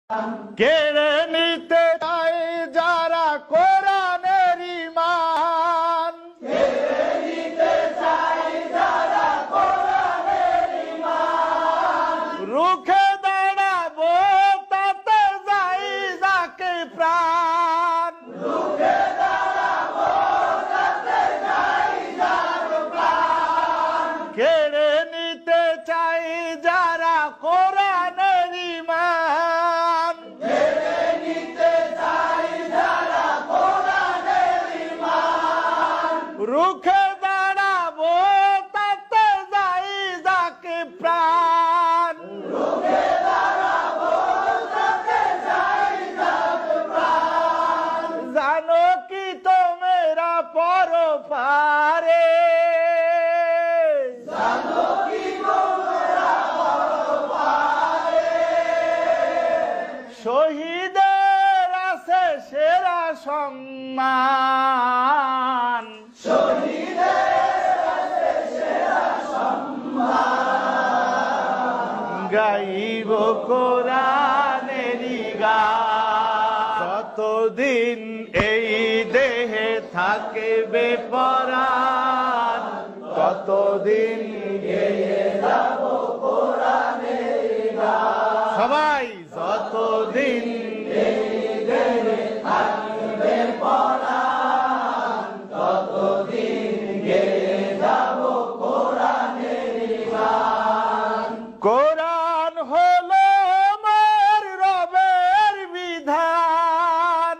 কেড়ে নিতে চায় যারা কোরআনের ঈমান, কেড়ে নিতে চায় যারা কোরআনের ঈমান, রুখে দাঁড়াবো তাতে যাই যাকে প্রাণ, রুখে দাঁড়াবো তাতে যাই যাকে প্রাণ, কেড়ে নিতে চাই যারা কোরআনের ঈমান, কেড়ে নিতে চায় যারা কোরআনের ঈমান, রুখে দাঁড়াবো তাতে যাই যাকে প্রাণ, রুখে দাঁড়াবো তাতে যাই যাকে প্রাণ, জানো কি তোমরা পরপারে, জানো কি তোমরা পরপারে, শহীদের আছে সেরা সম্মান, শহীদের আছে সেরা সম্মান, গাইব কোরআনেরই গান, যতদিন এই দেহে থাকবে পরাণ, ততদিন গেয়ে যাব কোরআনের গান, সবাই যতদিন এই দেহে থাকবে পরাণ, ততদিন গেয়ে যাব কোরআনের গান, কোরআন হলো আমার রবের বিধান,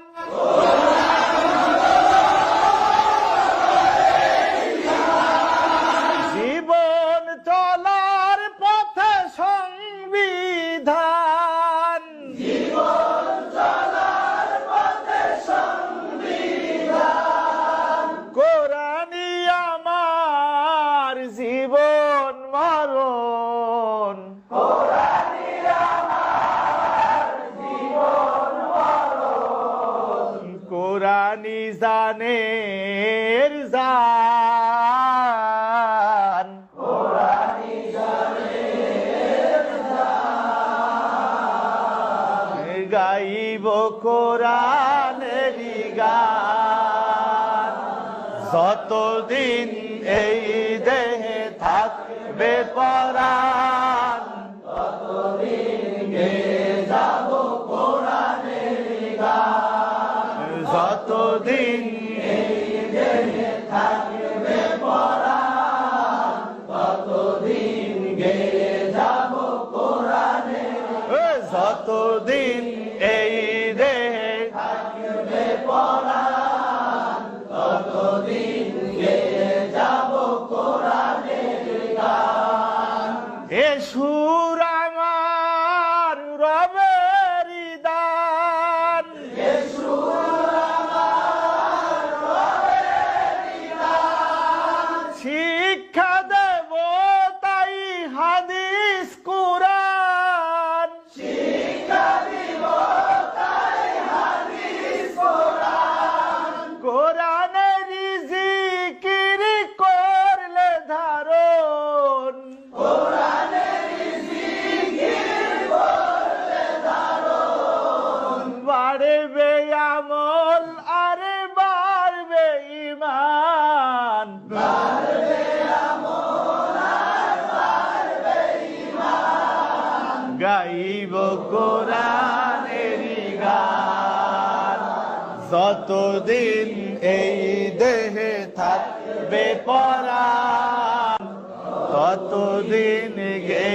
জীবন চলার পথে সংবিধান, জীবন চলার পথে সংবিধান, কোরআনই আমার জীবন মরণ, কোরআনই আমার জীবন মরণ, কোরআনই জানের জান, কোরআনই জানের জান, গাইব কোরআনেরই গান, যতদিন এই দেহে থাকবে পরাণ, ততদিন গেয়ে যাব কোরআনের গান, যতদিন এই দেহে থাকবে পরাণ, ততদিন গেয়ে যাব কোরআনের যতদিন এই দেহে থাকবে পরাণ, ততদিন গেয়ে যাব কোরআনের গান, এ সুর আমার রবেরই দান, এ সুর আমার রবেরই গান, শিক্ষা দেব তাই হাদিস কুরআন, শিক্ষা দিব তাই হাদিস কোরআন, কোরআনেরই জিকির করলে ধারণ, কোরআনের জিকির করলে ধারণ, বাড়বে আমল আর বাড়বে ঈমান, বাড়বে আমল আর বাড়বে ঈমান, গাইব কোরআনেরই গান, যতদিন এই দেহে থাকবে পরাণ, ততদিন গে